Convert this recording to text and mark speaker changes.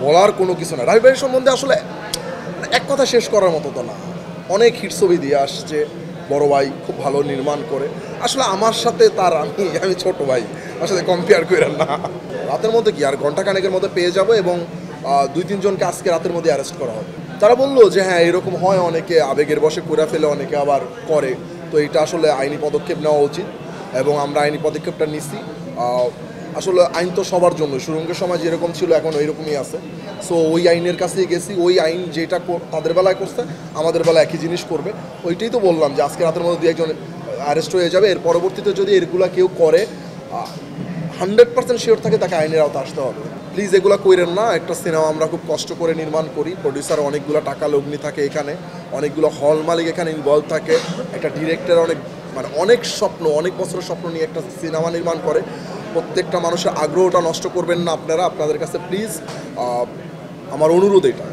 Speaker 1: বলার কোনো কিছু না। রাজীব ভাইয়ের সম্বন্ধে আসলে এক কথা শেষ করার মতো তো না। অনেক হিট ছবি দিয়ে আসছে, বড় ভাই খুব ভালো নির্মাণ করে। আসলে আমার সাথে তার আমি ছোট ভাই, আমার সাথে কম্পেয়ার করেন না। রাতের মধ্যে কি আর ঘন্টা খানেকের মধ্যে পেয়ে যাবো, এবং 2-3 জনকে আজকে রাতের মধ্যে অ্যারেস্ট করা হবে। তারা বললো যে হ্যাঁ এরকম হয়, অনেকে আবেগের বশে করে ফেলে, অনেকে আবার করে। তো এটা আসলে আইনি পদক্ষেপ নেওয়া উচিত, এবং আমরা আইনি পদক্ষেপটা নিছি। আসলে আইন তো সবার জন্য, সুরঙ্গের সময় যেরকম ছিল এখন ওইরকমই আছে। সো ওই আইনের কাছেই গেছি, ওই আইন যেটা তাদের বেলায় করছে আমাদের বেলায় একই জিনিস করবে। ওইটাই তো বললাম যে আজকে রাতের মধ্যে 2-1 জন অ্যারেস্ট হয়ে যাবে। এর পরবর্তীতে যদি এগুলা কেউ করে 100% শিওর থাকে তাকে আইনের আওতা আসতে হবে। প্লিজ এগুলো কইরেন না। একটা সিনেমা আমরা খুব কষ্ট করে নির্মাণ করি, প্রডিউসার অনেকগুলো টাকা লগ্নি থাকে এখানে, অনেকগুলো হল মালিক এখানে ইনভলভ থাকে, একটা ডিরেক্টর অনেক স্বপ্ন, অনেক বছরের স্বপ্ন নিয়ে একটা সিনেমা নির্মাণ করে। প্রত্যেকটা মানুষের আগ্রহটা নষ্ট করবেন না আপনারা। আপনাদের কাছে প্লিজ আমার অনুরোধ এটা।